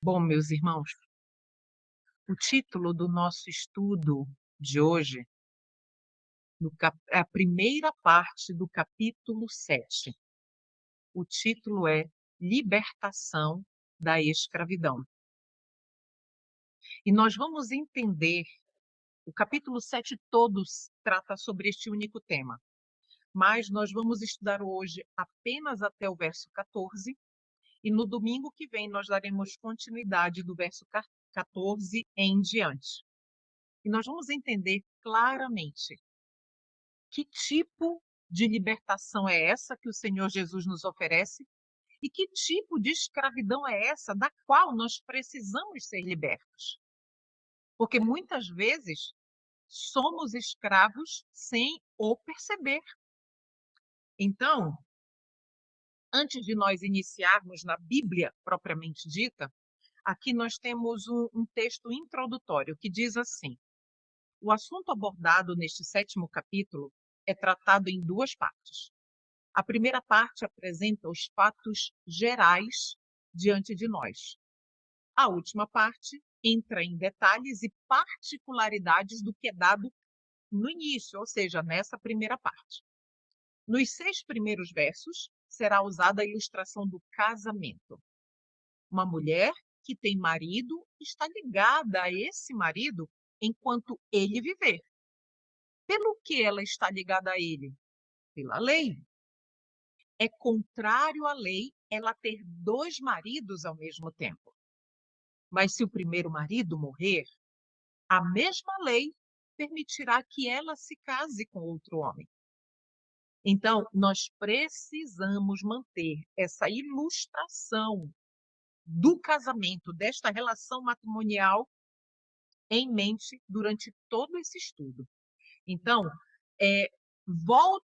Bom, meus irmãos, o título do nosso estudo de hoje é a primeira parte do capítulo 7. O título é Libertação da Escravidão. E nós vamos entender, o capítulo 7 todo trata sobre este único tema, mas nós vamos estudar hoje apenas até o verso 14, e no domingo que vem nós daremos continuidade do verso 14 em diante. E nós vamos entender claramente que tipo de libertação é essa que o Senhor Jesus nos oferece e que tipo de escravidão é essa da qual nós precisamos ser libertos. Porque muitas vezes somos escravos sem o perceber. Então, antes de nós iniciarmos na Bíblia propriamente dita, aqui nós temos um texto introdutório que diz assim: o assunto abordado neste 7º capítulo é tratado em duas partes. A primeira parte apresenta os fatos gerais diante de nós. A última parte entra em detalhes e particularidades do que é dado no início, ou seja, nessa primeira parte. Nos 6 primeiros versos, será usada a ilustração do casamento. Uma mulher que tem marido está ligada a esse marido enquanto ele viver. Pelo que ela está ligada a ele? Pela lei. É contrário à lei ela ter 2 maridos ao mesmo tempo. Mas se o primeiro marido morrer, a mesma lei permitirá que ela se case com outro homem. Então, nós precisamos manter essa ilustração do casamento, desta relação matrimonial, em mente durante todo esse estudo. Então,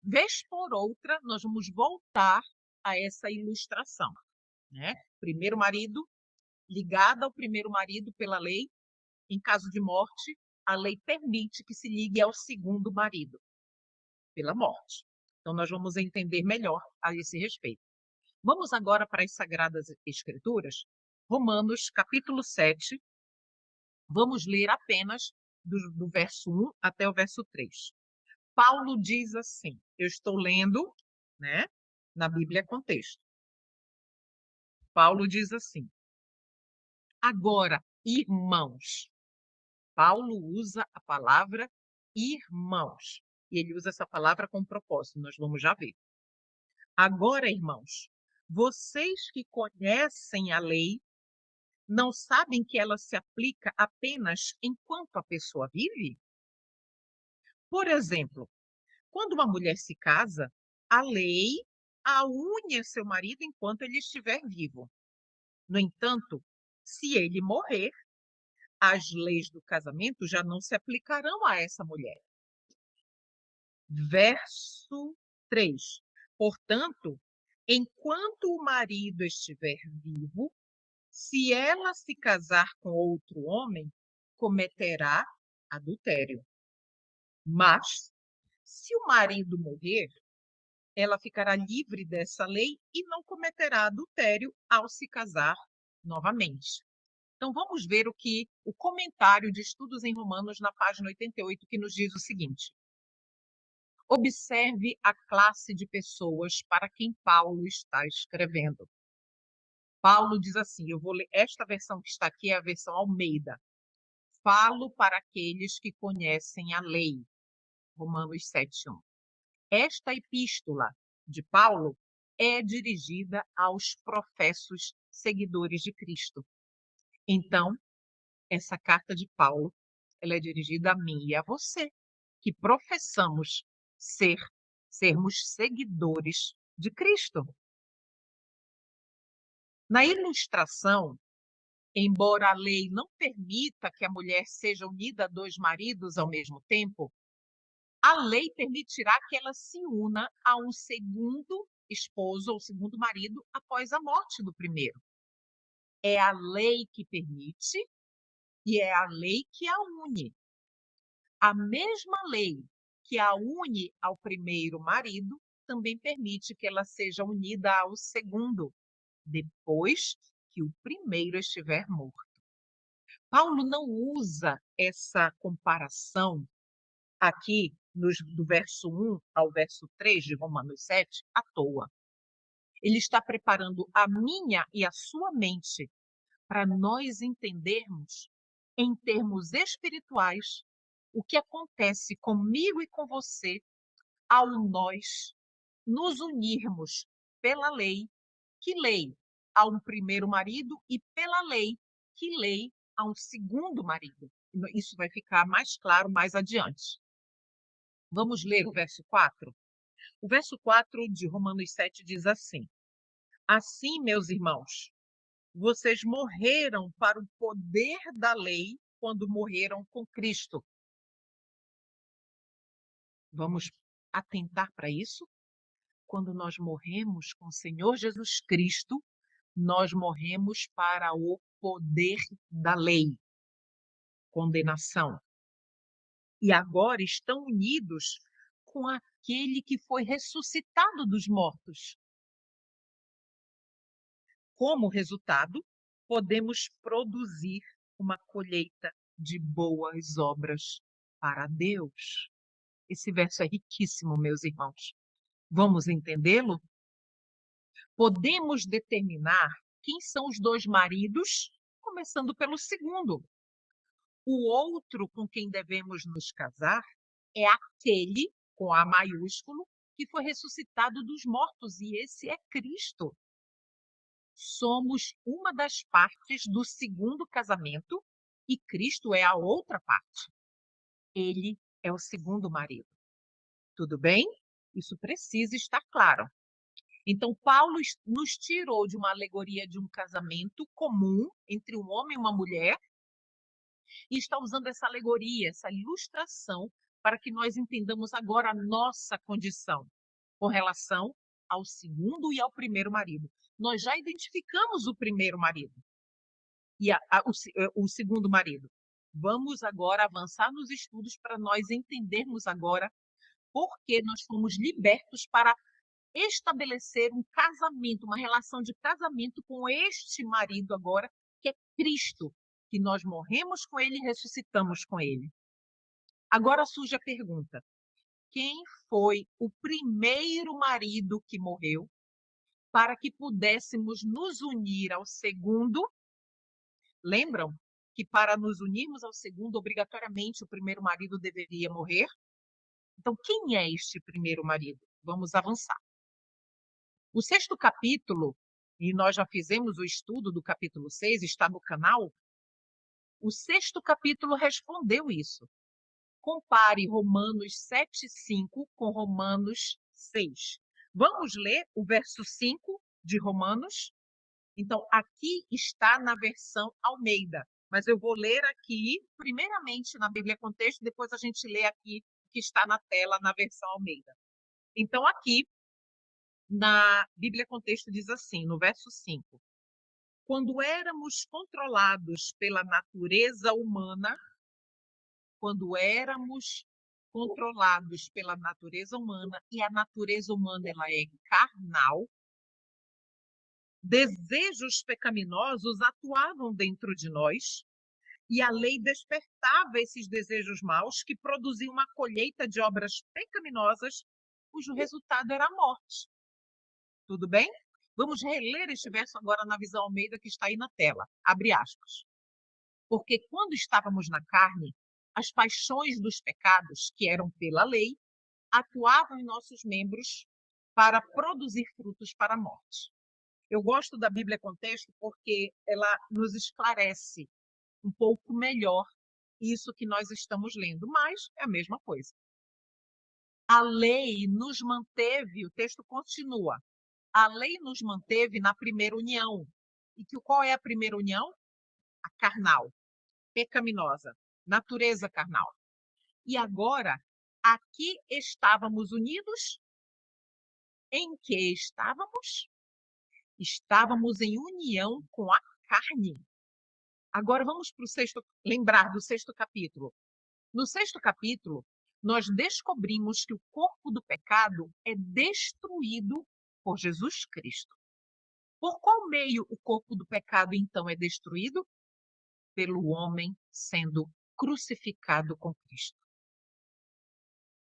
vez por outra, nós vamos voltar a essa ilustração, né? Primeiro marido, ligada ao primeiro marido pela lei, em caso de morte, a lei permite que se ligue ao segundo marido, pela morte. Então, nós vamos entender melhor a esse respeito. Vamos agora para as Sagradas Escrituras, Romanos, capítulo 7. Vamos ler apenas do verso 1 até o verso 3. Paulo diz assim, eu estou lendo, né, na Bíblia Contexto. Paulo diz assim: agora, irmãos. Paulo usa a palavra irmãos. E ele usa essa palavra com propósito, nós vamos já ver. Agora, irmãos, vocês que conhecem a lei, não sabem que ela se aplica apenas enquanto a pessoa vive? Por exemplo, quando uma mulher se casa, a lei a une a seu marido enquanto ele estiver vivo. No entanto, se ele morrer, as leis do casamento já não se aplicarão a essa mulher. Verso 3. Portanto, enquanto o marido estiver vivo, se ela se casar com outro homem, cometerá adultério. Mas, se o marido morrer, ela ficará livre dessa lei e não cometerá adultério ao se casar novamente. Então, vamos ver o comentário de Estudos em Romanos, na página 88, que nos diz o seguinte: observe a classe de pessoas para quem Paulo está escrevendo. Paulo diz assim, eu vou ler esta versão que está aqui, é a versão Almeida. Falo para aqueles que conhecem a lei. Romanos 7:1. Esta epístola de Paulo é dirigida aos professos seguidores de Cristo. Então, essa carta de Paulo, ela é dirigida a mim e a você, que professamos sermos seguidores de Cristo. Na ilustração, embora a lei não permita que a mulher seja unida a 2 maridos ao mesmo tempo, a lei permitirá que ela se una a um segundo esposo ou segundo marido após a morte do primeiro. É a lei que permite e é a lei que a une. A mesma lei que a une ao primeiro marido também permite que ela seja unida ao segundo, depois que o primeiro estiver morto. Paulo não usa essa comparação aqui do verso 1 ao verso 3 de Romanos 7 à toa. Ele está preparando a minha e a sua mente para nós entendermos, em termos espirituais, o que acontece comigo e com você ao nós nos unirmos pela lei, que lei a um primeiro marido, e pela lei, que lei a um segundo marido. Isso vai ficar mais claro mais adiante. Vamos ler o verso 4? O verso 4 de Romanos 7 diz assim: Assim, meus irmãos, vocês morreram para o poder da lei quando morreram com Cristo. Vamos atentar para isso? Quando nós morremos com o Senhor Jesus Cristo, nós morremos para o poder da lei, condenação. E agora estão unidos com aquele que foi ressuscitado dos mortos. Como resultado, podemos produzir uma colheita de boas obras para Deus. Esse verso é riquíssimo, meus irmãos. Vamos entendê-lo? Podemos determinar quem são os dois maridos, começando pelo segundo. O outro com quem devemos nos casar é aquele, com A maiúsculo, que foi ressuscitado dos mortos, e esse é Cristo. Somos uma das partes do segundo casamento e Cristo é a outra parte. Ele é o segundo marido. Tudo bem? Isso precisa estar claro. Então, Paulo nos tirou de uma alegoria de um casamento comum entre um homem e uma mulher e está usando essa alegoria, essa ilustração, para que nós entendamos agora a nossa condição com relação ao segundo e ao primeiro marido. Nós já identificamos o primeiro marido e o segundo marido. Vamos agora avançar nos estudos para nós entendermos agora por que nós fomos libertos para estabelecer um casamento, uma relação de casamento com este marido agora, que é Cristo, que nós morremos com ele e ressuscitamos com ele. Agora surge a pergunta: quem foi o primeiro marido que morreu para que pudéssemos nos unir ao segundo? Lembram que para nos unirmos ao segundo, obrigatoriamente o primeiro marido deveria morrer? Então, quem é este primeiro marido? Vamos avançar. O 6º capítulo, e nós já fizemos o estudo do capítulo 6, está no canal. O 6º capítulo respondeu isso. Compare Romanos 7:5 com Romanos 6. Vamos ler o verso 5 de Romanos? Então, aqui está na versão Almeida, mas eu vou ler aqui, primeiramente na Bíblia Contexto, depois a gente lê aqui o que está na tela na versão Almeida. Então, aqui na Bíblia Contexto diz assim, no verso 5: Quando éramos controlados pela natureza humana, e a natureza humana ela é carnal, desejos pecaminosos atuavam dentro de nós e a lei despertava esses desejos maus que produziam uma colheita de obras pecaminosas cujo resultado era a morte. Tudo bem? Vamos reler este verso agora na visão Almeida que está aí na tela. Abre aspas. Porque quando estávamos na carne, as paixões dos pecados, que eram pela lei, atuavam em nossos membros para produzir frutos para a morte. Eu gosto da Bíblia Contexto porque ela nos esclarece um pouco melhor isso que nós estamos lendo, mas é a mesma coisa. A lei nos manteve, o texto continua, a lei nos manteve na primeira união. E qual é a primeira união? A carnal, pecaminosa, natureza carnal. E agora, aqui estávamos unidos. Em que estávamos? Estávamos em união com a carne. Agora vamos para o lembrar do 6º capítulo. No 6º capítulo, nós descobrimos que o corpo do pecado é destruído por Jesus Cristo. Por qual meio o corpo do pecado, então, é destruído? Pelo homem sendo crucificado com Cristo.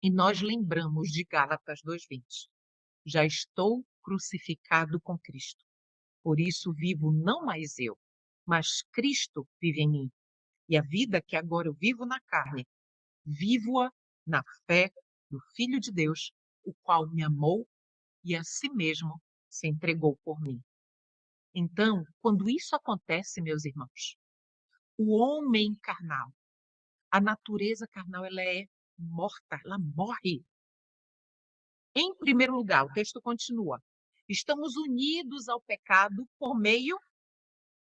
E nós lembramos de Gálatas 2:20. Já estou crucificado com Cristo. Por isso vivo não mais eu, mas Cristo vive em mim. E a vida que agora eu vivo na carne, vivo-a na fé do Filho de Deus, o qual me amou e a si mesmo se entregou por mim. Então, quando isso acontece, meus irmãos, o homem carnal, a natureza carnal, ela é morta, ela morre. Em primeiro lugar, o texto continua. Estamos unidos ao pecado por meio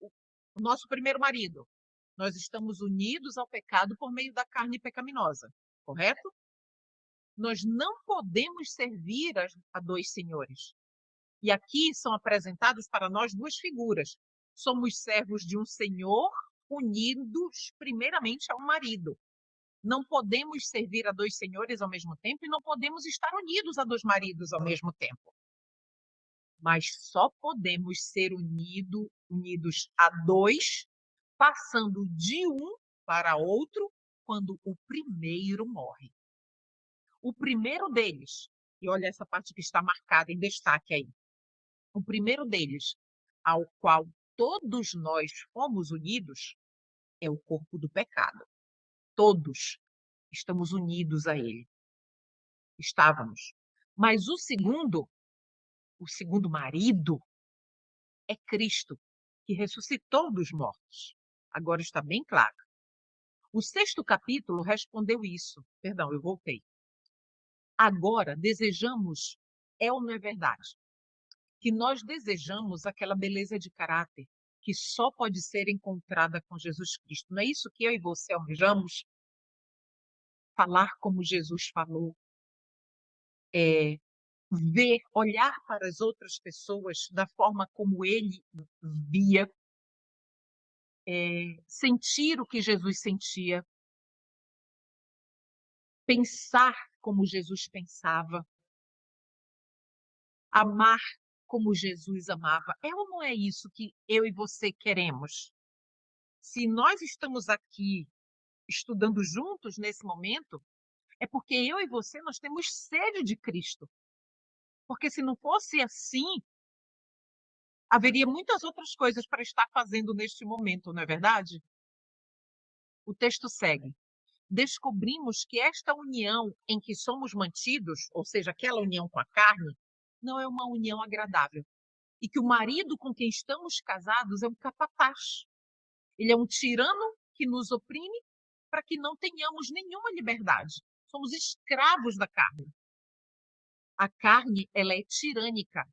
do nosso primeiro marido. Nós estamos unidos ao pecado por meio da carne pecaminosa, correto? Nós não podemos servir a dois senhores. E aqui são apresentadas para nós duas figuras. Somos servos de um senhor unidos primeiramente a um marido. Não podemos servir a dois senhores ao mesmo tempo e não podemos estar unidos a dois maridos ao mesmo tempo. Mas só podemos ser unidos a dois, passando de um para outro quando o primeiro morre. O primeiro deles, e olha essa parte que está marcada em destaque aí, o primeiro deles, ao qual todos nós fomos unidos, é o corpo do pecado. Todos estamos unidos a ele. Estávamos. Mas o segundo marido, é Cristo, que ressuscitou dos mortos. Agora está bem claro. O 6º capítulo respondeu isso. Perdão, eu voltei. Agora desejamos, é ou não é verdade, que nós desejamos aquela beleza de caráter que só pode ser encontrada com Jesus Cristo. Não é isso que eu e você almejamos? Falar como Jesus falou, ver, olhar para as outras pessoas da forma como ele via, sentir o que Jesus sentia, pensar como Jesus pensava, amar como Jesus amava. É ou não é isso que eu e você queremos? Se nós estamos aqui estudando juntos nesse momento, é porque eu e você, nós temos sede de Cristo. Porque se não fosse assim, haveria muitas outras coisas para estar fazendo neste momento, não é verdade? O texto segue. Descobrimos que esta união em que somos mantidos, ou seja, aquela união com a carne, não é uma união agradável. E que o marido com quem estamos casados é um capataz. Ele é um tirano que nos oprime para que não tenhamos nenhuma liberdade. Somos escravos da carne. A carne, ela é tirânica.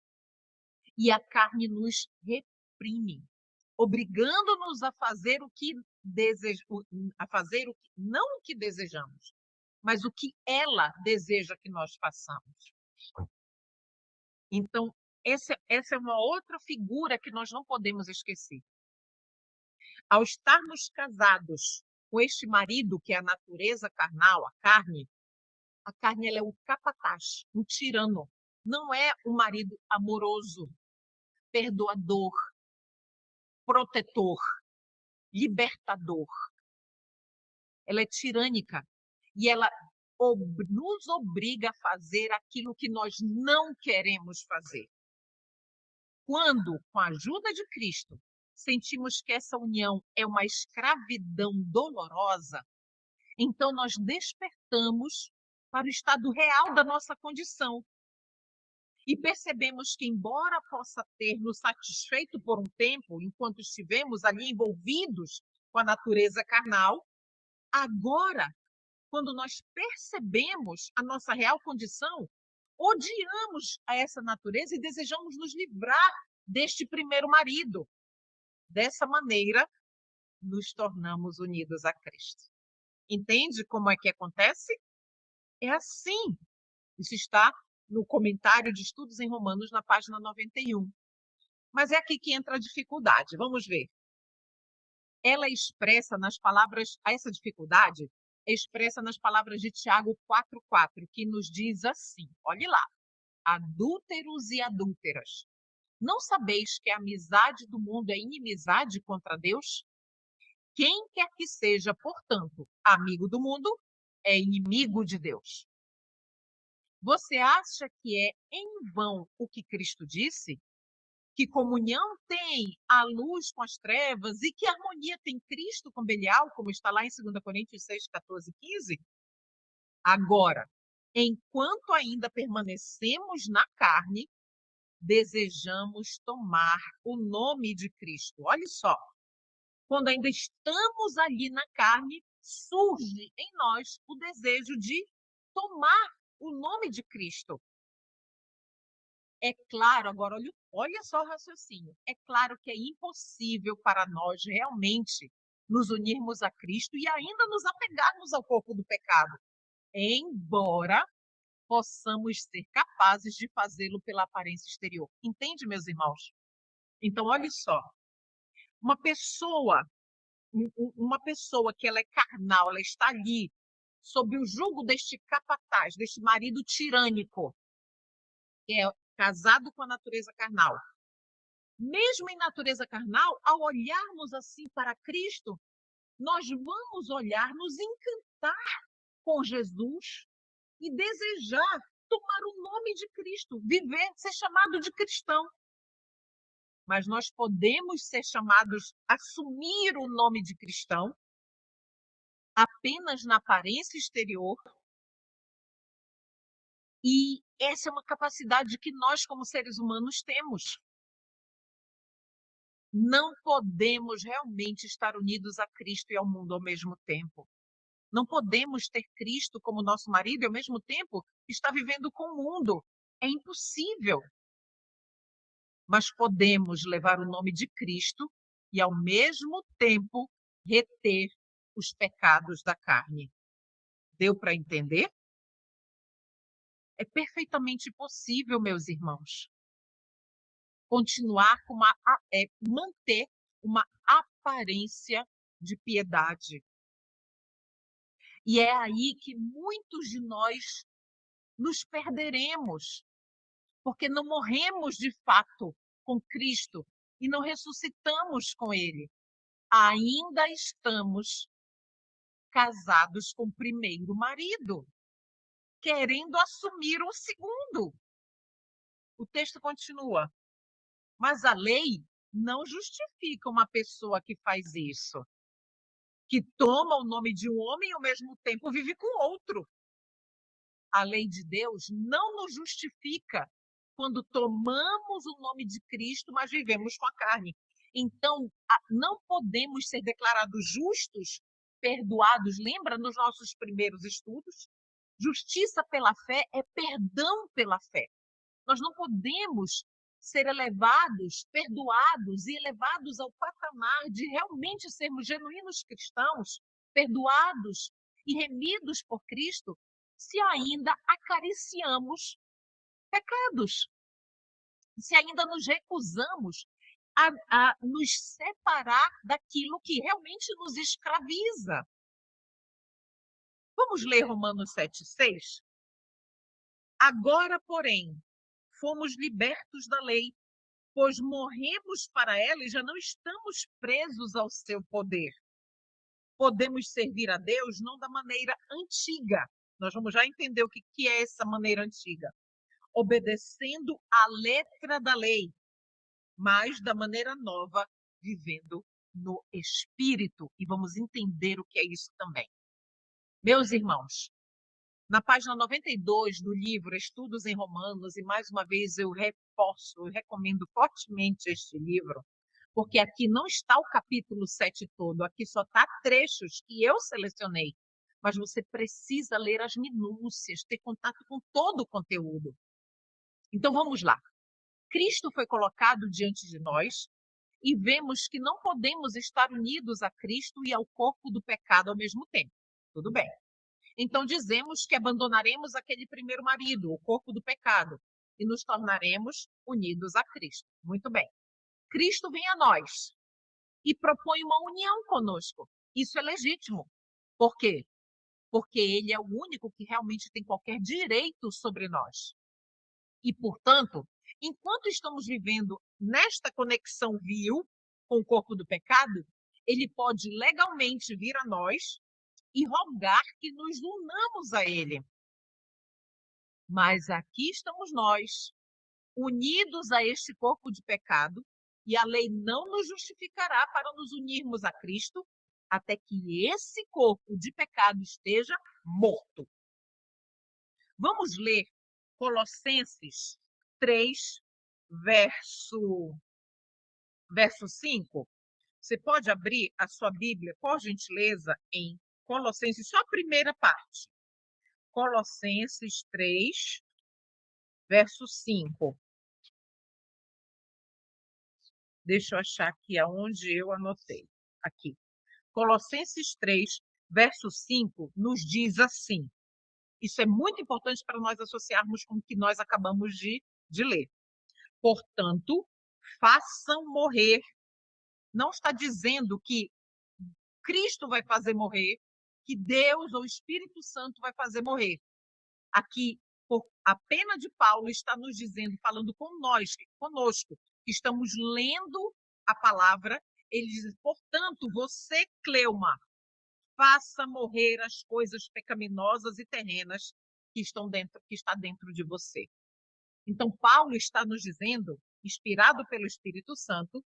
E a carne nos reprime, obrigando-nos a fazer o que não o que desejamos, mas o que ela deseja que nós façamos. Então, essa é uma outra figura que nós não podemos esquecer. Ao estarmos casados com este marido, que é a natureza carnal, a carne ela é o capataz, um tirano. Não é um marido amoroso, perdoador, protetor, libertador. Ela é tirânica e ela nos obriga a fazer aquilo que nós não queremos fazer. Quando, com a ajuda de Cristo, sentimos que essa união é uma escravidão dolorosa, então nós despertamos para o estado real da nossa condição. E percebemos que, embora possa ter nos satisfeito por um tempo, enquanto estivemos ali envolvidos com a natureza carnal, agora, quando nós percebemos a nossa real condição, odiamos a essa natureza e desejamos nos livrar deste primeiro marido. Dessa maneira, nos tornamos unidos a Cristo. Entende como é que acontece? É assim. Isso está no comentário de Estudos em Romanos, na página 91. Mas é aqui que entra a dificuldade. Vamos ver. Ela expressa nas palavras, essa dificuldade é expressa nas palavras de Tiago 4,4, que nos diz assim, olhe lá, adúlteros e adúlteras, Não sabeis que a amizade do mundo é inimizade contra Deus? Quem quer que seja, portanto, amigo do mundo, é inimigo de Deus. Você acha que é em vão o que Cristo disse? Que comunhão tem a luz com as trevas e que harmonia tem Cristo com Belial, como está lá em 2 Coríntios 6, 14 e 15? Agora, enquanto ainda permanecemos na carne, desejamos tomar o nome de Cristo. Olha só, quando ainda estamos ali na carne, surge em nós o desejo de tomar o nome de Cristo. É claro, agora olha só o raciocínio. É claro que é impossível para nós realmente nos unirmos a Cristo e ainda nos apegarmos ao corpo do pecado, embora possamos ser capazes de fazê-lo pela aparência exterior. Entende, meus irmãos? Então, olha só, uma pessoa, uma pessoa que ela é carnal, ela está ali sob o jugo deste capataz, deste marido tirânico, que é casado com a natureza carnal. Mesmo em natureza carnal, ao olharmos assim para Cristo, nós vamos olhar, nos encantar com Jesus e desejar tomar o nome de Cristo, viver, ser chamado de cristão. Mas nós podemos ser chamados, assumir o nome de cristão apenas na aparência exterior. E essa é uma capacidade que nós, como seres humanos, temos. Não podemos realmente estar unidos a Cristo e ao mundo ao mesmo tempo. Não podemos ter Cristo como nosso marido e, ao mesmo tempo, estar vivendo com o mundo. É impossível. Mas podemos levar o nome de Cristo e, ao mesmo tempo, reter os pecados da carne. Deu para entender? É perfeitamente possível, meus irmãos, continuar com manter uma aparência de piedade. E é aí que muitos de nós nos perderemos, porque não morremos de fato com Cristo e não ressuscitamos com Ele. Ainda estamos casados com o primeiro marido, querendo assumir o segundo. O texto continua. Mas a lei não justifica uma pessoa que faz isso, que toma o nome de um homem e ao mesmo tempo vive com outro. A lei de Deus não nos justifica quando tomamos o nome de Cristo, mas vivemos com a carne. Então, não podemos ser declarados justos, perdoados. Lembra nos nossos primeiros estudos? Justiça pela fé é perdão pela fé. Nós não podemos ser elevados, perdoados e elevados ao patamar de realmente sermos genuínos cristãos, perdoados e remidos por Cristo, se ainda acariciamos pecados, se ainda nos recusamos a nos separar daquilo que realmente nos escraviza. Vamos ler Romanos 7,6? Agora, porém, fomos libertos da lei, pois morremos para ela e já não estamos presos ao seu poder. Podemos servir a Deus não da maneira antiga. Nós vamos já entender o que é essa maneira antiga. Obedecendo à letra da lei, mas da maneira nova, vivendo no Espírito. E vamos entender o que é isso também. Meus irmãos, na página 92 do livro Estudos em Romanos, e mais uma vez eu recomendo fortemente este livro, porque aqui não está o capítulo 7 todo, aqui só está trechos que eu selecionei, mas você precisa ler as minúcias, ter contato com todo o conteúdo. Então vamos lá. Cristo foi colocado diante de nós e vemos que não podemos estar unidos a Cristo e ao corpo do pecado ao mesmo tempo. Tudo bem. Então dizemos que abandonaremos aquele primeiro marido, o corpo do pecado, e nos tornaremos unidos a Cristo. Muito bem. Cristo vem a nós e propõe uma união conosco. Isso é legítimo. Por quê? Porque ele é o único que realmente tem qualquer direito sobre nós. E, portanto, enquanto estamos vivendo nesta conexão vil com o corpo do pecado, ele pode legalmente vir a nós e rogar que nos unamos a ele. Mas aqui estamos nós, unidos a este corpo de pecado, e a lei não nos justificará para nos unirmos a Cristo, até que esse corpo de pecado esteja morto. Vamos ler Colossenses 3, verso 5. Você pode abrir a sua Bíblia, por gentileza, em Colossenses, só a primeira parte. Colossenses 3, verso 5. Deixa eu achar aqui aonde eu anotei. Aqui. Colossenses 3, verso 5, nos diz assim. Isso é muito importante para nós associarmos com o que nós acabamos de ler. Portanto, façam morrer. Não está dizendo que Cristo vai fazer morrer, que Deus ou o Espírito Santo vai fazer morrer. Aqui, a pena de Paulo está nos dizendo, falando conosco, que estamos lendo a palavra. Ele diz, portanto, você, Cleuma, faça morrer as coisas pecaminosas e terrenas que está dentro de você. Então, Paulo está nos dizendo, inspirado pelo Espírito Santo,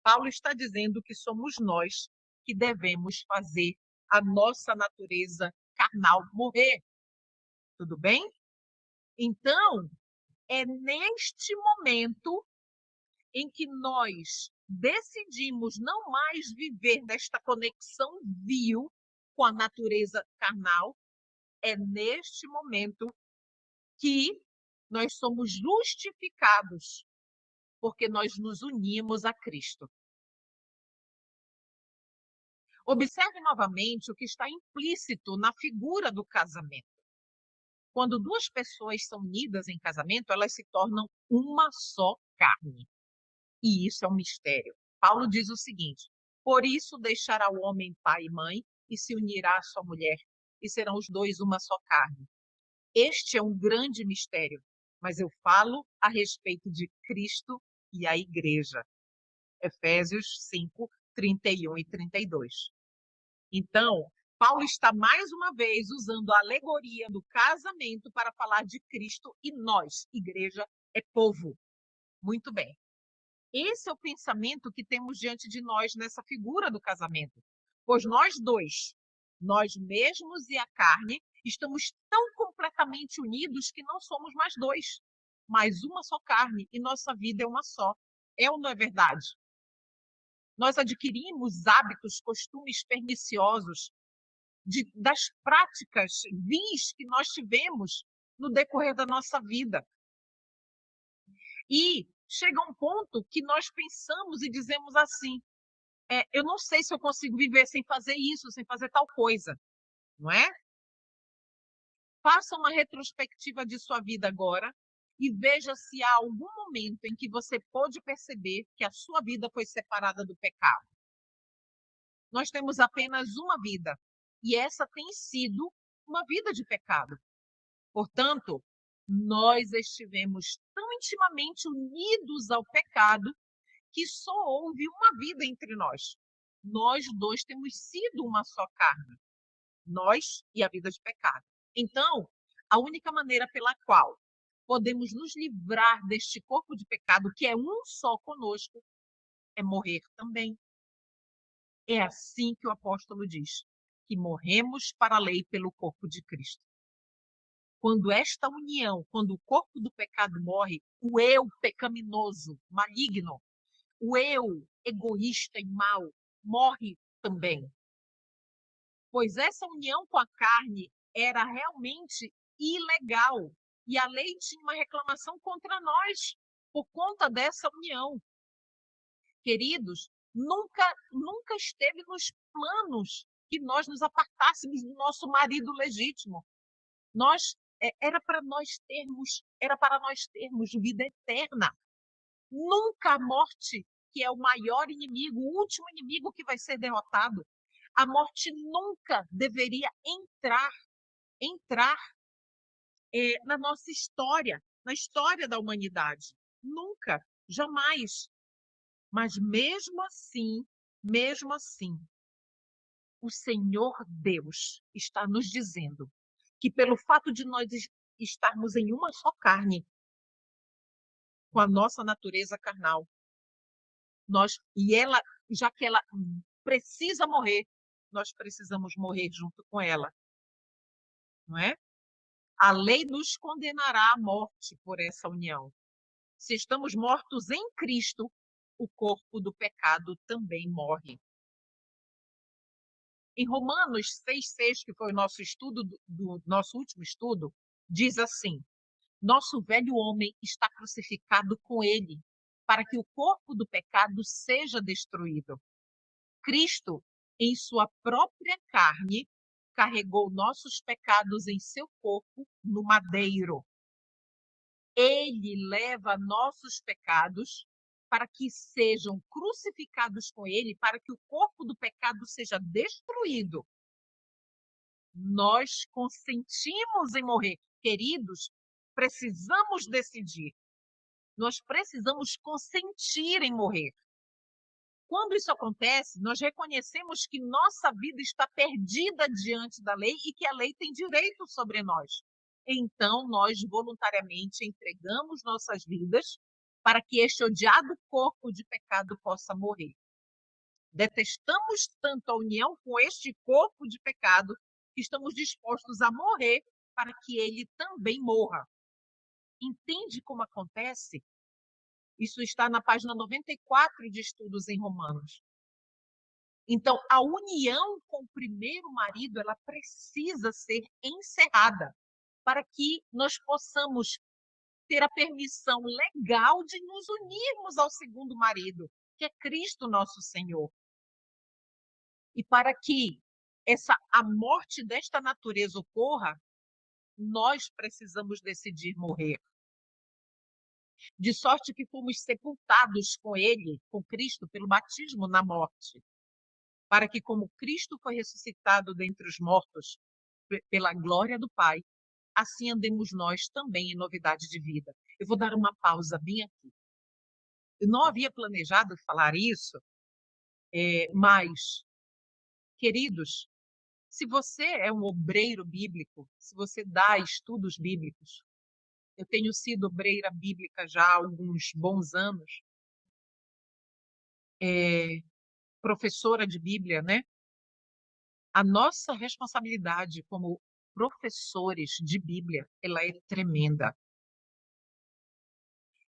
Paulo está dizendo que somos nós que devemos fazer a nossa natureza carnal morrer. Tudo bem? Então, é neste momento em que nós decidimos não mais viver nesta conexão vil com a natureza carnal, é neste momento que nós somos justificados, porque nós nos unimos a Cristo. Observe novamente o que está implícito na figura do casamento. Quando duas pessoas são unidas em casamento, elas se tornam uma só carne. E isso é um mistério. Paulo diz o seguinte: por isso deixará o homem pai e mãe e se unirá à sua mulher, e serão os dois uma só carne. Este é um grande mistério, mas eu falo a respeito de Cristo e a igreja. Efésios 5, 31 e 32. Então, Paulo está mais uma vez usando a alegoria do casamento para falar de Cristo e nós, igreja, é povo. Muito bem. Esse é o pensamento que temos diante de nós nessa figura do casamento. Pois nós dois, nós mesmos e a carne, estamos tão completamente unidos que não somos mais dois, mas uma só carne, e nossa vida é uma só. É ou não é verdade? Nós adquirimos hábitos, costumes perniciosos das práticas vis que nós tivemos no decorrer da nossa vida. E chega um ponto que nós pensamos e dizemos assim, eu não sei se eu consigo viver sem fazer isso, sem fazer tal coisa, não é? Faça uma retrospectiva de sua vida agora e veja se há algum momento em que você pôde perceber que a sua vida foi separada do pecado. Nós temos apenas uma vida, e essa tem sido uma vida de pecado. Portanto, nós estivemos tão intimamente unidos ao pecado que só houve uma vida entre nós. Nós dois temos sido uma só carne, nós e a vida de pecado. Então, a única maneira pela qual podemos nos livrar deste corpo de pecado, que é um só conosco, é morrer também. É assim que o apóstolo diz, que morremos para a lei pelo corpo de Cristo. Quando esta união, quando o corpo do pecado morre, o eu pecaminoso, maligno, o eu egoísta e mau, morre também. Pois essa união com a carne era realmente ilegal. E a lei tinha uma reclamação contra nós por conta dessa união. Queridos, nunca esteve nos planos que nós nos apartássemos do nosso marido legítimo. Era para nós termos vida eterna. Nunca a morte, que é o maior inimigo, o último inimigo que vai ser derrotado, a morte nunca deveria entrar na nossa história, na história da humanidade. Nunca, jamais. Mas mesmo assim, o Senhor Deus está nos dizendo que pelo fato de nós estarmos em uma só carne, com a nossa natureza carnal, já que ela precisa morrer, nós precisamos morrer junto com ela, não é? A lei nos condenará à morte por essa união. Se estamos mortos em Cristo, o corpo do pecado também morre. Em Romanos 6,6, que foi o nosso estudo do nosso último estudo, diz assim: nosso velho homem está crucificado com ele, para que o corpo do pecado seja destruído. Cristo, em sua própria carne, carregou nossos pecados em seu corpo no madeiro. Ele leva nossos pecados para que sejam crucificados com ele, para que o corpo do pecado seja destruído. Nós consentimos em morrer. Queridos, precisamos decidir. Nós precisamos consentir em morrer. Quando isso acontece, nós reconhecemos que nossa vida está perdida diante da lei e que a lei tem direito sobre nós. Então, nós voluntariamente entregamos nossas vidas para que este odiado corpo de pecado possa morrer. Detestamos tanto a união com este corpo de pecado que estamos dispostos a morrer para que ele também morra. Entende como acontece? Isso está na página 94 de Estudos em Romanos. Então, a união com o primeiro marido, ela precisa ser encerrada para que nós possamos ter a permissão legal de nos unirmos ao segundo marido, que é Cristo nosso Senhor. E para que a morte desta natureza ocorra, nós precisamos decidir morrer. De sorte que fomos sepultados com ele, com Cristo, pelo batismo na morte, para que, como Cristo foi ressuscitado dentre os mortos pela glória do Pai, assim andemos nós também em novidade de vida. Eu vou dar uma pausa bem aqui. Eu não havia planejado falar isso, mas, queridos, se você é um obreiro bíblico, se você dá estudos bíblicos, eu tenho sido obreira bíblica já há alguns bons anos, professora de Bíblia, né? A nossa responsabilidade como professores de Bíblia, ela é tremenda.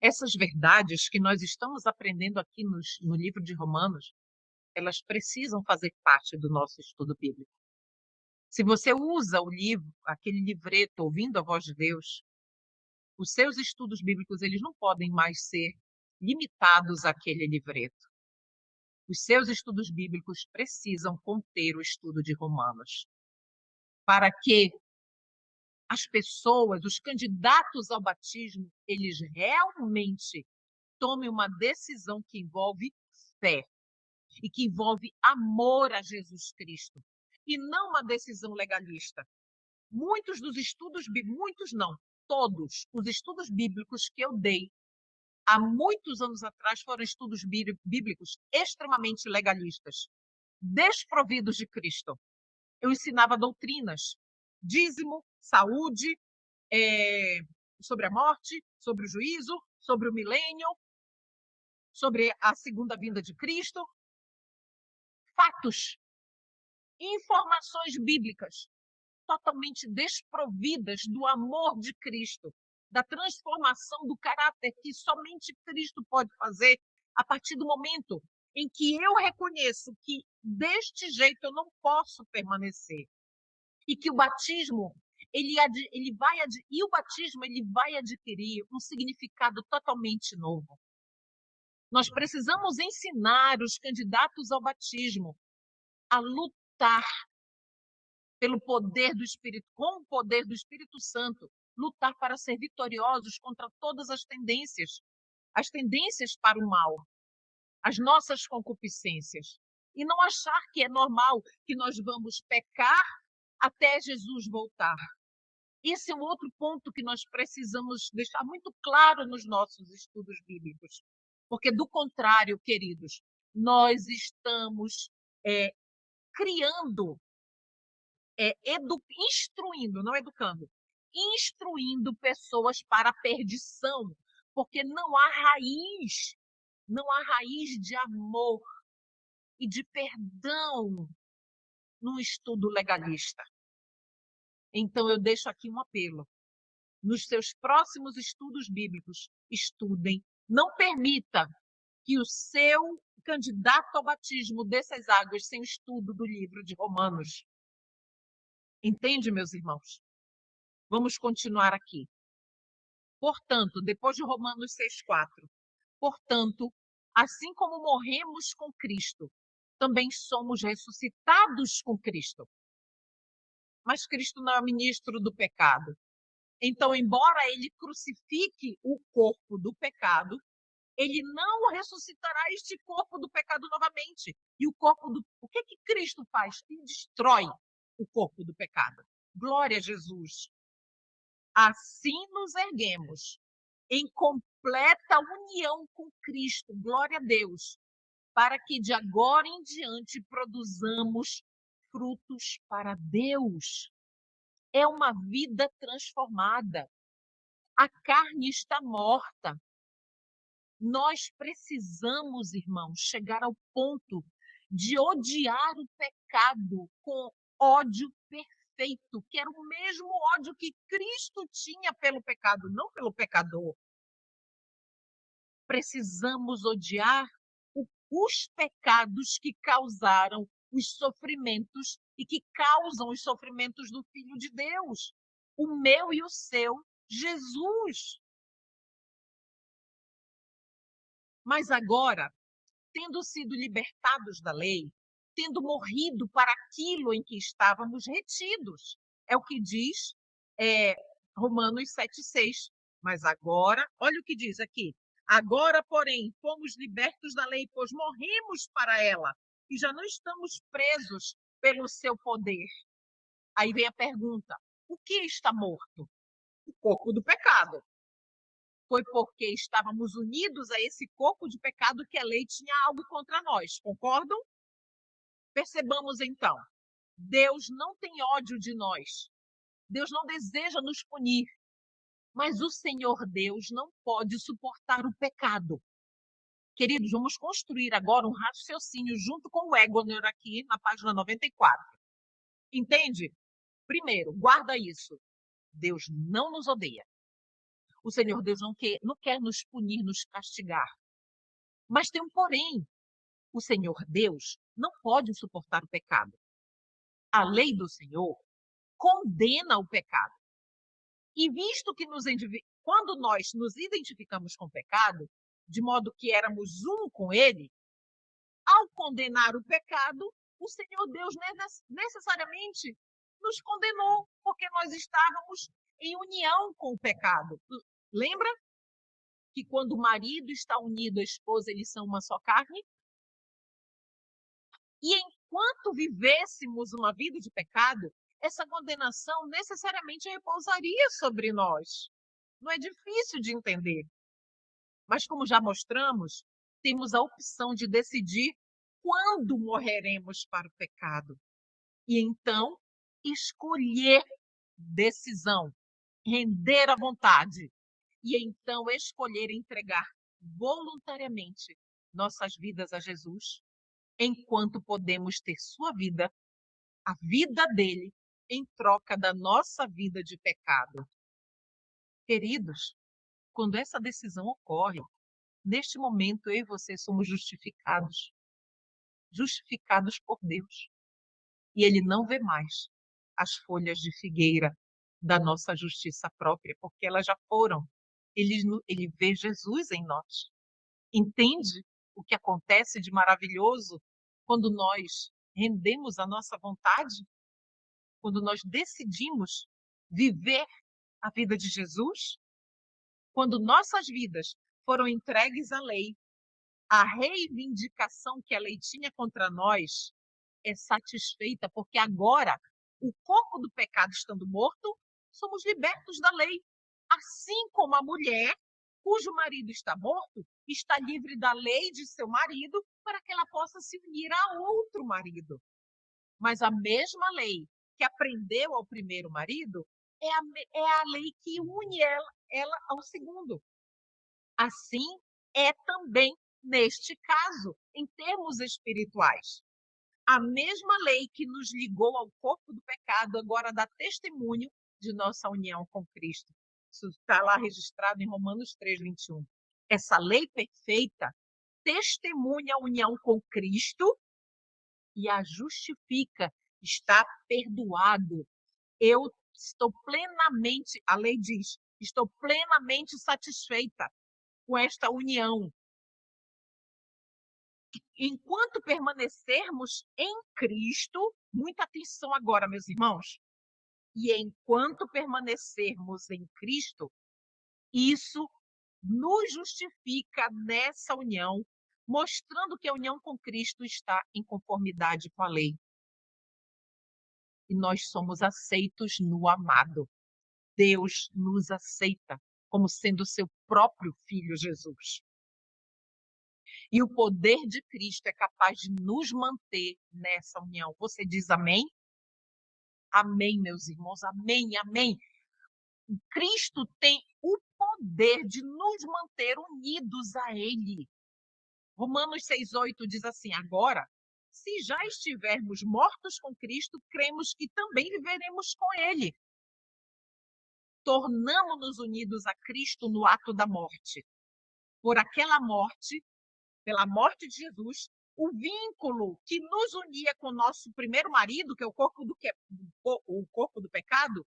Essas verdades que nós estamos aprendendo aqui no livro de Romanos, elas precisam fazer parte do nosso estudo bíblico. Se você usa o livro, aquele livreto, Ouvindo a Voz de Deus, os seus estudos bíblicos, eles não podem mais ser limitados àquele livreto. Os seus estudos bíblicos precisam conter o estudo de Romanos, para que as pessoas, os candidatos ao batismo, eles realmente tomem uma decisão que envolve fé e que envolve amor a Jesus Cristo, e não uma decisão legalista. Muitos dos estudos bíblicos, muitos não, todos os estudos bíblicos que eu dei há muitos anos atrás foram estudos bíblicos extremamente legalistas, desprovidos de Cristo. Eu ensinava doutrinas, dízimo, saúde, sobre a morte, sobre o juízo, sobre o milênio, sobre a segunda vinda de Cristo. Fatos, informações bíblicas totalmente desprovidas do amor de Cristo, da transformação do caráter que somente Cristo pode fazer a partir do momento em que eu reconheço que deste jeito eu não posso permanecer e que o batismo o batismo ele vai adquirir um significado totalmente novo. Nós precisamos ensinar os candidatos ao batismo a lutar pelo poder do Espírito, com o poder do Espírito Santo, lutar para ser vitoriosos contra todas as tendências para o mal, as nossas concupiscências. E não achar que é normal que nós vamos pecar até Jesus voltar. Esse é um outro ponto que nós precisamos deixar muito claro nos nossos estudos bíblicos. Porque, do contrário, queridos, nós estamos criando, instruindo, não educando, instruindo pessoas para a perdição, porque não há raiz de amor e de perdão no estudo legalista. Então, eu deixo aqui um apelo. Nos seus próximos estudos bíblicos, estudem. Não permita que o seu candidato ao batismo dessas águas sem o estudo do livro de Romanos. Entende, meus irmãos? Vamos continuar aqui. Portanto, depois de Romanos 6,4, portanto, assim como morremos com Cristo, também somos ressuscitados com Cristo. Mas Cristo não é ministro do pecado. Então, embora ele crucifique o corpo do pecado, ele não ressuscitará este corpo do pecado novamente. E o que Cristo faz? Ele destrói o corpo do pecado. Glória a Jesus. Assim nos erguemos em completa união com Cristo. Glória a Deus. Para que de agora em diante produzamos frutos para Deus. É uma vida transformada. A carne está morta. Nós precisamos, irmãos, chegar ao ponto de odiar o pecado com ódio perfeito, que era o mesmo ódio que Cristo tinha pelo pecado, não pelo pecador. Precisamos odiar os pecados que causaram os sofrimentos e que causam os sofrimentos do Filho de Deus, o meu e o seu, Jesus. Mas agora, tendo sido libertados da lei, tendo morrido para aquilo em que estávamos retidos, é o que diz Romanos 7,6. Mas agora, olha o que diz aqui. Agora, porém, fomos libertos da lei, pois morremos para ela, e já não estamos presos pelo seu poder. Aí vem a pergunta: o que está morto? O corpo do pecado. Foi porque estávamos unidos a esse corpo de pecado que a lei tinha algo contra nós. Concordam? Percebamos então, Deus não tem ódio de nós. Deus não deseja nos punir. Mas o Senhor Deus não pode suportar o pecado. Queridos, vamos construir agora um raciocínio junto com o Egoner aqui na página 94. Entende? Primeiro, guarda isso. Deus não nos odeia. O Senhor Deus não quer nos punir, nos castigar. Mas tem um porém. O Senhor Deus não pode suportar o pecado. A lei do Senhor condena o pecado. E visto que quando nós nos identificamos com o pecado, de modo que éramos um com ele, ao condenar o pecado, o Senhor Deus necessariamente nos condenou, porque nós estávamos em união com o pecado. Lembra que quando o marido está unido à esposa, eles são uma só carne? E enquanto vivêssemos uma vida de pecado, essa condenação necessariamente repousaria sobre nós. Não é difícil de entender. Mas, como já mostramos, temos a opção de decidir quando morreremos para o pecado. E então, escolher decisão, render à vontade. E então, escolher entregar voluntariamente nossas vidas a Jesus, enquanto podemos ter sua vida, a vida dele, em troca da nossa vida de pecado. Queridos, quando essa decisão ocorre, neste momento eu e você somos justificados. Justificados por Deus. E ele não vê mais as folhas de figueira da nossa justiça própria, porque elas já foram. Ele vê Jesus em nós. Entende o que acontece de maravilhoso quando nós rendemos a nossa vontade? Quando nós decidimos viver a vida de Jesus? Quando nossas vidas foram entregues à lei, a reivindicação que a lei tinha contra nós é satisfeita, porque agora, o corpo do pecado estando morto, somos libertos da lei. Assim como a mulher cujo marido está morto, está livre da lei de seu marido para que ela possa se unir a outro marido. Mas a mesma lei que aprendeu ao primeiro marido é a lei que une ela ao segundo. Assim é também neste caso, em termos espirituais. A mesma lei que nos ligou ao corpo do pecado agora dá testemunho de nossa união com Cristo. Isso está lá registrado em Romanos 3:21. Essa lei perfeita testemunha a união com Cristo e a justifica. Está perdoado. Eu estou plenamente, a lei diz, estou plenamente satisfeita com esta união. Enquanto permanecermos em Cristo, muita atenção agora, meus irmãos, e enquanto permanecermos em Cristo, isso nos justifica nessa união, mostrando que a união com Cristo está em conformidade com a lei. E nós somos aceitos no amado. Deus nos aceita como sendo seu próprio Filho Jesus. E o poder de Cristo é capaz de nos manter nessa união. Você diz amém? Amém, meus irmãos. Amém, amém. Cristo tem o poder de nos manter unidos a Ele. Romanos 6:8 diz assim: agora, se já estivermos mortos com Cristo, cremos que também viveremos com Ele. Tornamo-nos unidos a Cristo no ato da morte. Por aquela morte, pela morte de Jesus, o vínculo que nos unia com o nosso primeiro marido, que é o corpo do pecado,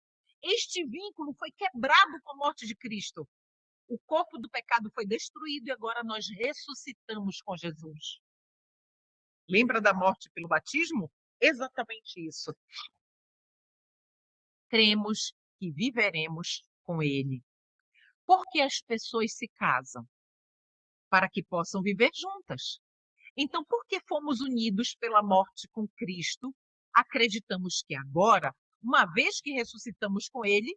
este vínculo foi quebrado com a morte de Cristo. O corpo do pecado foi destruído e agora nós ressuscitamos com Jesus. Lembra da morte pelo batismo? Exatamente isso. Cremos que viveremos com Ele. Por que as pessoas se casam? Para que possam viver juntas. Então, porque fomos unidos pela morte com Cristo, acreditamos que agora, uma vez que ressuscitamos com Ele,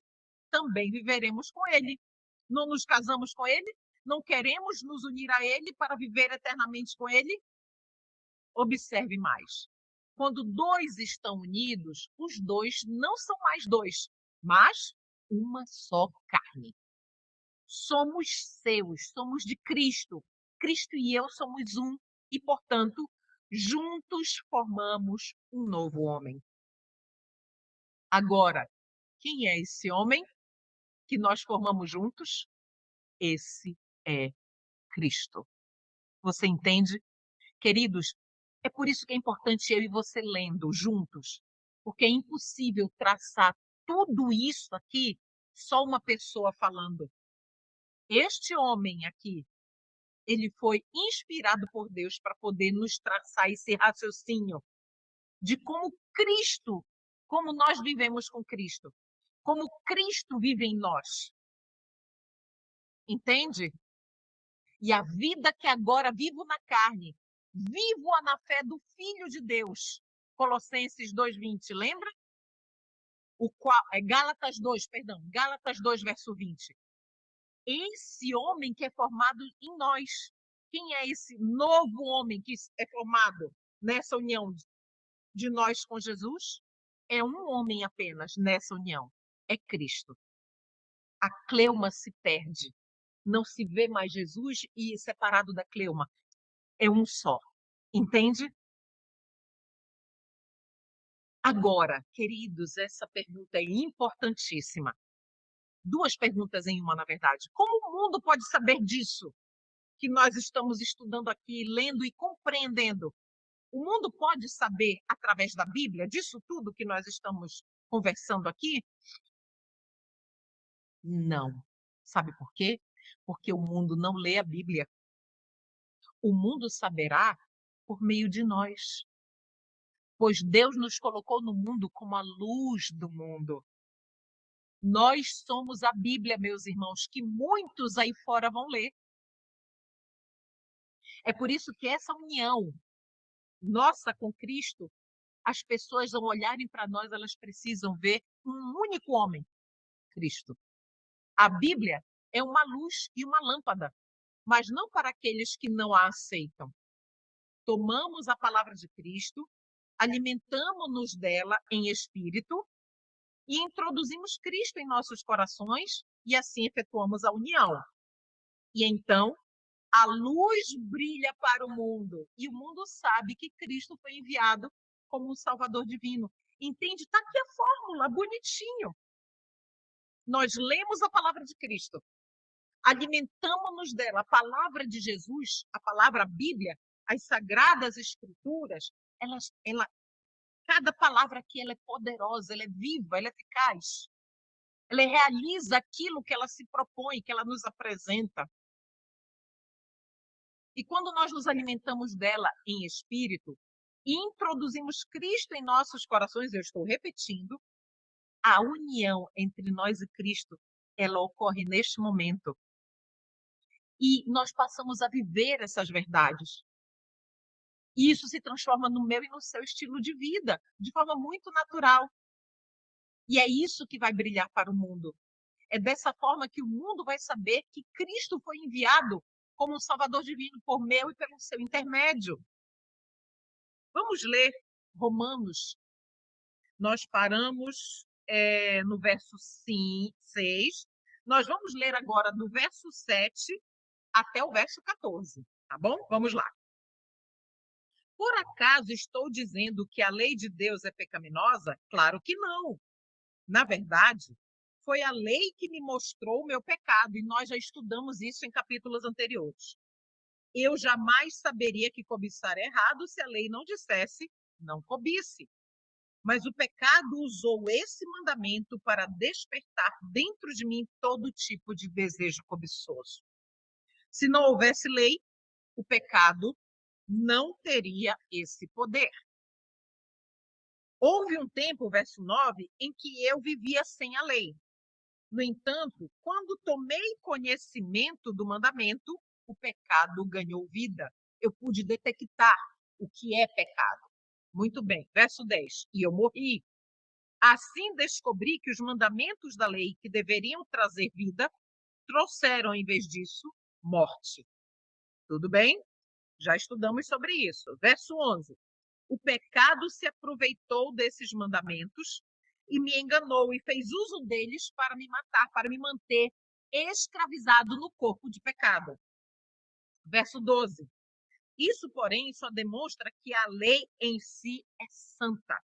também viveremos com Ele. Não nos casamos com Ele? Não queremos nos unir a Ele para viver eternamente com Ele? Observe mais. Quando dois estão unidos, os dois não são mais dois, mas uma só carne. Somos seus, somos de Cristo. Cristo e eu somos um e, portanto, juntos formamos um novo homem. Agora, quem é esse homem que nós formamos juntos? Esse é Cristo. Você entende? Queridos, é por isso que é importante eu e você lendo juntos, porque é impossível traçar tudo isso aqui só uma pessoa falando. Este homem aqui, ele foi inspirado por Deus para poder nos traçar esse raciocínio de como Cristo, como nós vivemos com Cristo, como Cristo vive em nós. Entende? E a vida que agora vivo na carne, vivo-a na fé do Filho de Deus. Colossenses 2:20, lembra? Gálatas 2, verso 20. Esse homem que é formado em nós. Quem é esse novo homem que é formado nessa união de nós com Jesus? É um homem apenas nessa união. É Cristo. A cleuma se perde. Não se vê mais Jesus e separado da cleuma. É um só. Entende? Agora, queridos, essa pergunta é importantíssima. Duas perguntas em uma, na verdade. Como o mundo pode saber disso que nós estamos estudando aqui, lendo e compreendendo? O mundo pode saber, através da Bíblia, disso tudo que nós estamos conversando aqui? Não. Sabe por quê? Porque o mundo não lê a Bíblia. O mundo saberá por meio de nós. Pois Deus nos colocou no mundo como a luz do mundo. Nós somos a Bíblia, meus irmãos, que muitos aí fora vão ler. É por isso que essa união nossa com Cristo, as pessoas, ao olharem para nós, elas precisam ver um único homem, Cristo. A Bíblia é uma luz e uma lâmpada. mas não para aqueles que não a aceitam. Tomamos a palavra de Cristo, alimentamos-nos dela em espírito e introduzimos Cristo em nossos corações e assim efetuamos a união. E então a luz brilha para o mundo e o mundo sabe que Cristo foi enviado como um Salvador divino. Entende? Está aqui a fórmula, bonitinho. Nós lemos a palavra de Cristo, alimentamos-nos dela, a palavra de Jesus, a palavra a Bíblia, as sagradas escrituras, cada palavra aqui ela é poderosa, ela é viva, ela é eficaz. Ela realiza aquilo que ela se propõe, que ela nos apresenta. E quando nós nos alimentamos dela em espírito e introduzimos Cristo em nossos corações, eu estou repetindo, a união entre nós e Cristo, ela ocorre neste momento. E nós passamos a viver essas verdades. E isso se transforma no meu e no seu estilo de vida, de forma muito natural. E é isso que vai brilhar para o mundo. É dessa forma que o mundo vai saber que Cristo foi enviado como um Salvador divino por meu e pelo seu intermédio. Vamos ler Romanos. Nós paramos no verso 6. Nós vamos ler agora do verso 7 até o verso 14, tá bom? Vamos lá. Por acaso estou dizendo que a lei de Deus é pecaminosa? Claro que não. Na verdade, foi a lei que me mostrou o meu pecado, e nós já estudamos isso em capítulos anteriores. Eu jamais saberia que cobiçar é errado se a lei não dissesse, não cobice. Mas o pecado usou esse mandamento para despertar dentro de mim todo tipo de desejo cobiçoso. Se não houvesse lei, o pecado não teria esse poder. Houve um tempo, verso 9, em que eu vivia sem a lei. No entanto, quando tomei conhecimento do mandamento, o pecado ganhou vida. Eu pude detectar o que é pecado. Muito bem, verso 10. E eu morri. Assim descobri que os mandamentos da lei, que deveriam trazer vida, trouxeram, em vez disso, morte. Tudo bem? Já estudamos sobre isso. Verso 11. O pecado se aproveitou desses mandamentos e me enganou e fez uso deles para me matar, para me manter escravizado no corpo de pecado. Verso 12. Isso, porém, só demonstra que a lei em si é santa.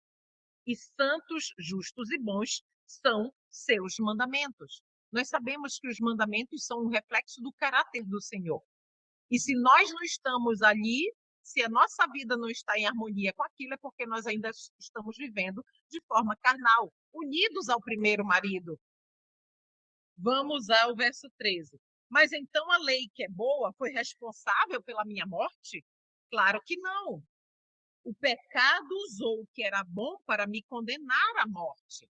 E santos, justos e bons são seus mandamentos. Nós sabemos que os mandamentos são um reflexo do caráter do Senhor. E se nós não estamos ali, se a nossa vida não está em harmonia com aquilo, é porque nós ainda estamos vivendo de forma carnal, unidos ao primeiro marido. Vamos ao verso 13. Mas então a lei que é boa foi responsável pela minha morte? Claro que não. O pecado usou o que era bom para me condenar à morte.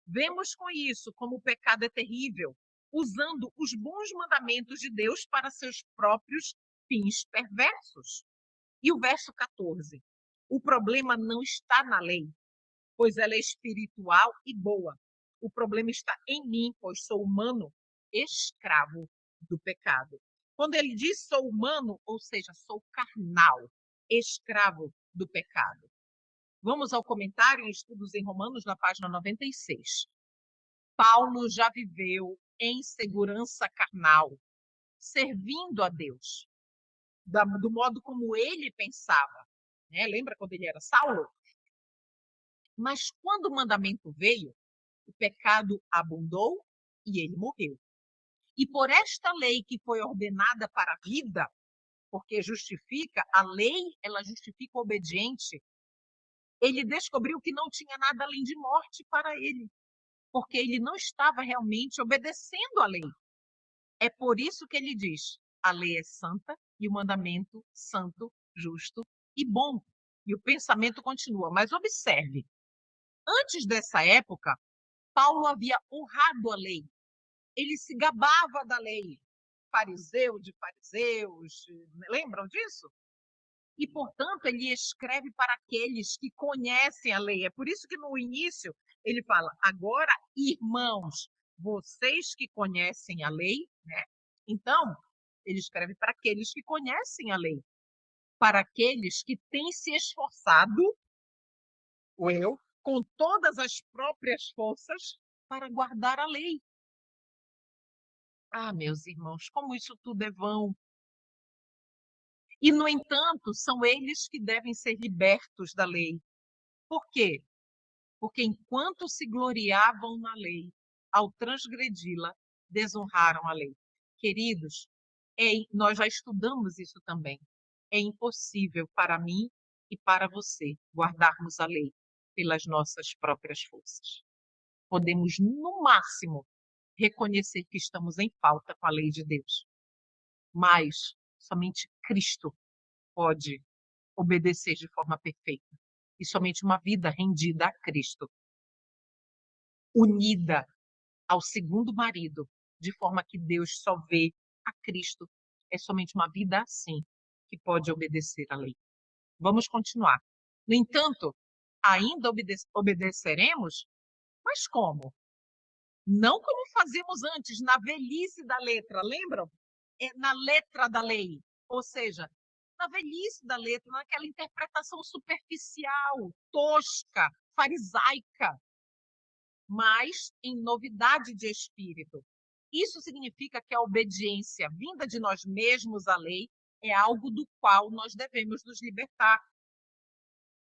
Vemos com isso como o pecado é terrível, usando os bons mandamentos de Deus para seus próprios fins perversos. E o verso 14. O problema não está na lei, pois ela é espiritual e boa. O problema está em mim, pois sou humano, escravo do pecado. Quando ele diz sou humano, ou seja, sou carnal, escravo do pecado. Vamos ao comentário em Estudos em Romanos, na página 96. Paulo já viveu em segurança carnal, servindo a Deus, do modo como ele pensava. Né? Lembra quando ele era Saulo? Mas quando o mandamento veio, o pecado abundou e ele morreu. E por esta lei que foi ordenada para a vida, porque justifica, a lei, ela justifica o obediente, ele descobriu que não tinha nada além de morte para ele, porque ele não estava realmente obedecendo à lei. É por isso que ele diz, a lei é santa e o mandamento santo, justo e bom. E o pensamento continua. Mas observe, antes dessa época, Paulo havia honrado a lei. Ele se gabava da lei. Fariseu de fariseus, lembram disso? E, portanto, ele escreve para aqueles que conhecem a lei. É por isso que no início ele fala, agora, irmãos, vocês que conhecem a lei, né? Então, Ele escreve para aqueles que conhecem a lei, para aqueles que têm se esforçado, ou eu, com todas as próprias forças, para guardar a lei. Ah, meus irmãos, como isso tudo é vão. E, no entanto, são eles que devem ser libertos da lei. Por quê? Porque enquanto se gloriavam na lei, ao transgredi-la, desonraram a lei. Queridos, nós já estudamos isso também. É impossível para mim e para você guardarmos a lei pelas nossas próprias forças. Podemos, no máximo, reconhecer que estamos em falta com a lei de Deus. Mas somente Cristo pode obedecer de forma perfeita. E somente uma vida rendida a Cristo, unida ao segundo marido, de forma que Deus só vê a Cristo. É somente uma vida assim que pode obedecer à lei. Vamos continuar. No entanto, ainda obedeceremos, mas como? Não como fazíamos antes, na velhice da letra, lembram? Na letra da lei. Ou seja, na velhice da letra, naquela interpretação superficial, tosca, farisaica, mas em novidade de espírito. Isso significa que a obediência vinda de nós mesmos à lei é algo do qual nós devemos nos libertar.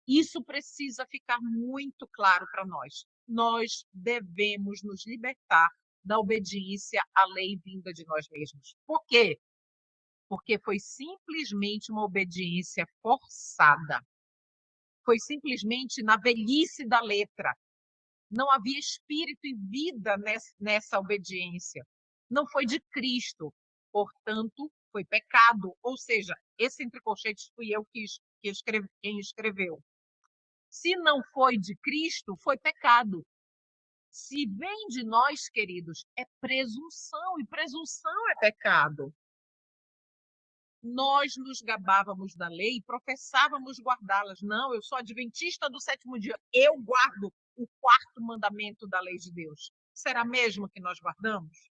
Isso precisa ficar muito claro para nós. Nós devemos nos libertar da obediência à lei vinda de nós mesmos. Por quê? Porque foi simplesmente uma obediência forçada. Foi simplesmente na velhice da letra. Não havia espírito e vida nessa obediência. Não foi de Cristo. Portanto, foi pecado. Ou seja, esse entre colchetes fui eu quem escreveu. Se não foi de Cristo, foi pecado. Se vem de nós, queridos, é presunção, e presunção é pecado. Nós nos gabávamos da lei e professávamos guardá-las. Não, eu sou adventista do sétimo dia. Eu guardo o quarto mandamento da lei de Deus. Será mesmo que nós guardamos?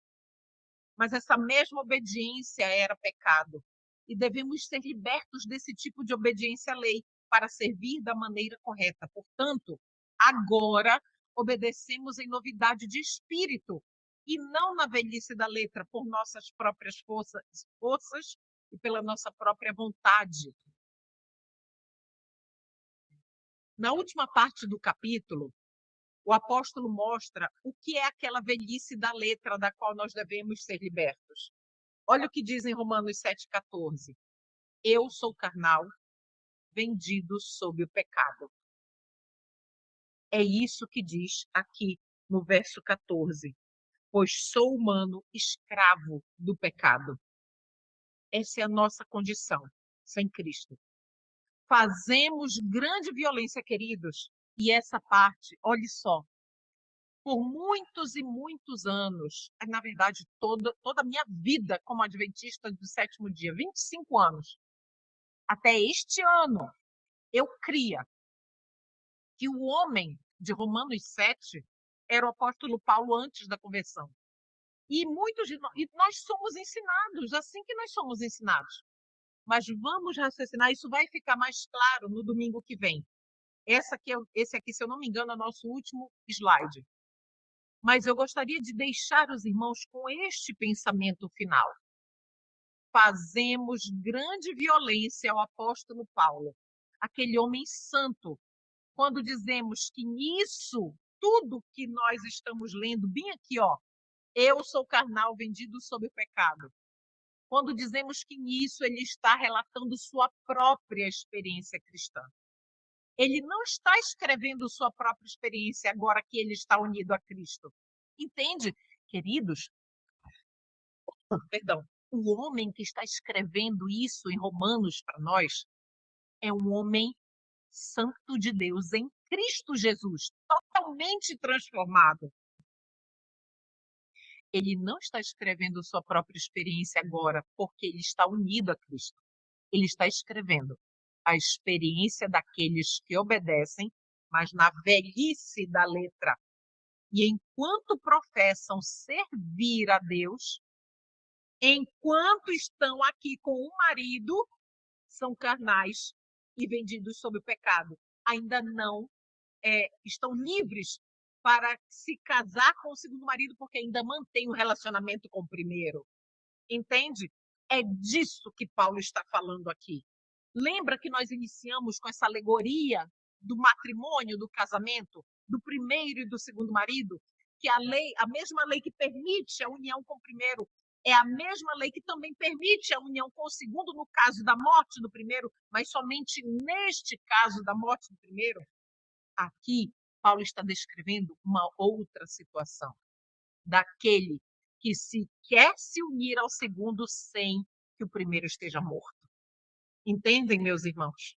Mas essa mesma obediência era pecado. E devemos ser libertos desse tipo de obediência à lei para servir da maneira correta. Portanto, agora obedecemos em novidade de espírito e não na velhice da letra, por nossas próprias forças e pela nossa própria vontade. Na última parte do capítulo, o apóstolo mostra o que é aquela velhice da letra da qual nós devemos ser libertos. Olha o que diz em Romanos 7,14. Eu sou carnal, vendido sob o pecado. É isso que diz aqui no verso 14. Pois sou humano, escravo do pecado. Essa é a nossa condição sem Cristo. Fazemos grande violência, queridos. E essa parte, olhe só, por muitos e muitos anos, na verdade, toda a minha vida como adventista do sétimo dia, 25 anos, até este ano, eu cria que o homem de Romanos 7 era o apóstolo Paulo antes da conversão. E nós somos ensinados, assim que nós somos ensinados. Mas vamos raciocinar, isso vai ficar mais claro no domingo que vem. Esse aqui, se eu não me engano, é o nosso último slide. Mas eu gostaria de deixar os irmãos com este pensamento final. Fazemos grande violência ao apóstolo Paulo, aquele homem santo, quando dizemos que nisso, tudo que nós estamos lendo, bem aqui, ó, eu sou carnal vendido sob o pecado. Quando dizemos que nisso ele está relatando sua própria experiência cristã. Ele não está escrevendo sua própria experiência agora que ele está unido a Cristo. Entende, queridos? Perdão. O homem que está escrevendo isso em Romanos para nós é um homem santo de Deus em Cristo Jesus, totalmente transformado. Ele não está escrevendo sua própria experiência agora porque ele está unido a Cristo. Ele está escrevendo a experiência daqueles que obedecem, mas na velhice da letra. E enquanto professam servir a Deus, enquanto estão aqui com o marido, são carnais e vendidos sob o pecado. Ainda não estão livres para se casar com o segundo marido, porque ainda mantém o relacionamento com o primeiro. Entende? É disso que Paulo está falando aqui. Lembra que nós iniciamos com essa alegoria do matrimônio, do casamento, do primeiro e do segundo marido? Que a mesma lei que permite a união com o primeiro, é a mesma lei que também permite a união com o segundo no caso da morte do primeiro, mas somente neste caso da morte do primeiro. Aqui, Paulo está descrevendo uma outra situação, daquele que se quer se unir ao segundo sem que o primeiro esteja morto. Entendem, meus irmãos?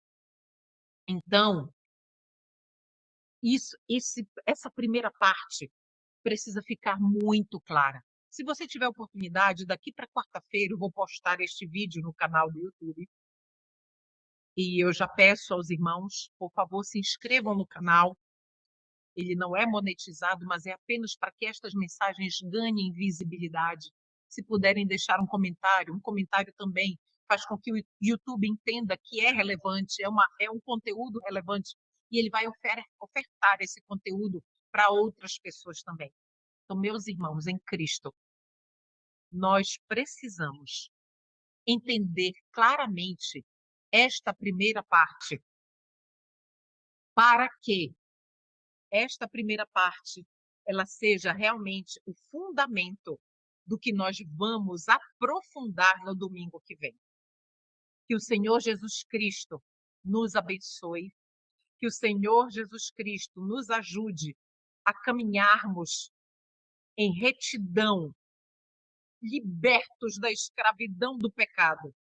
Então, essa primeira parte precisa ficar muito clara. Se você tiver oportunidade, daqui para quarta-feira eu vou postar este vídeo no canal do YouTube. E eu já peço aos irmãos, por favor, se inscrevam no canal. Ele não é monetizado, mas é apenas para que estas mensagens ganhem visibilidade. Se puderem deixar um comentário também faz com que o YouTube entenda que é relevante, é um conteúdo relevante, e ele vai ofertar esse conteúdo para outras pessoas também. Então, meus irmãos em Cristo, nós precisamos entender claramente esta primeira parte, para que esta primeira parte ela seja realmente o fundamento do que nós vamos aprofundar no domingo que vem. Que o Senhor Jesus Cristo nos abençoe, que o Senhor Jesus Cristo nos ajude a caminharmos em retidão, libertos da escravidão do pecado.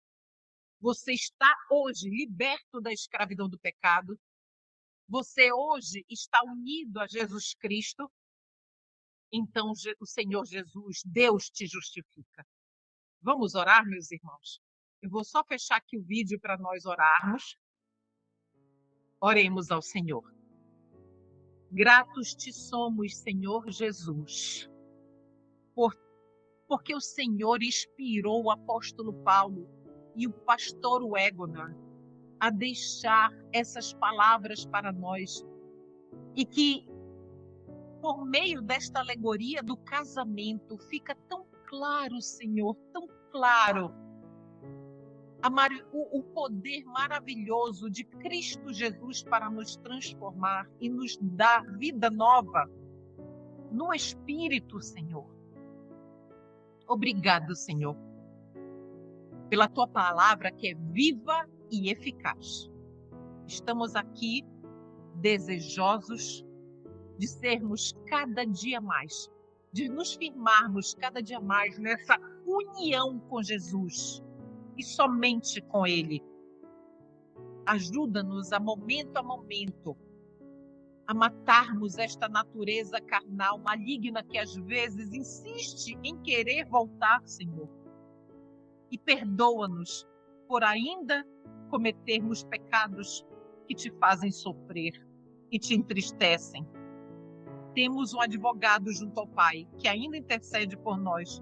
Você está hoje liberto da escravidão do pecado? Você hoje está unido a Jesus Cristo? Então o Senhor Jesus, Deus te justifica. Vamos orar, meus irmãos? Eu vou só fechar aqui o vídeo para nós orarmos. Oremos ao Senhor. Gratos te somos, Senhor Jesus, porque o Senhor inspirou o apóstolo Paulo e o pastor Wegener a deixar essas palavras para nós, e que, por meio desta alegoria do casamento, fica tão claro, Senhor, tão claro, o poder maravilhoso de Cristo Jesus para nos transformar e nos dar vida nova no Espírito, Senhor. Obrigado, Senhor, pela tua palavra que é viva e eficaz. Estamos aqui desejosos de sermos cada dia mais, de nos firmarmos cada dia mais nessa união com Jesus e somente com Ele. Ajuda-nos a momento, a matarmos esta natureza carnal maligna que às vezes insiste em querer voltar, Senhor. E perdoa-nos por ainda cometermos pecados que te fazem sofrer e te entristecem. Temos um advogado junto ao Pai que ainda intercede por nós,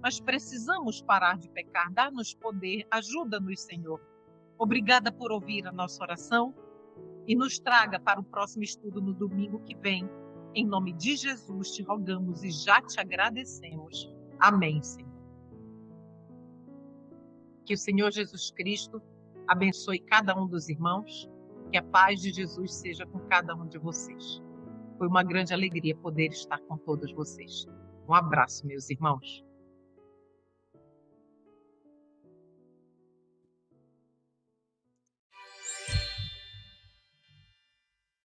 mas precisamos parar de pecar. Dá-nos poder, ajuda-nos, Senhor. Obrigada por ouvir a nossa oração e nos traga para o próximo estudo no domingo que vem. Em nome de Jesus te rogamos e já te agradecemos. Amém, Senhor. Que o Senhor Jesus Cristo abençoe cada um dos irmãos, que a paz de Jesus seja com cada um de vocês. Foi uma grande alegria poder estar com todos vocês. Um abraço, meus irmãos.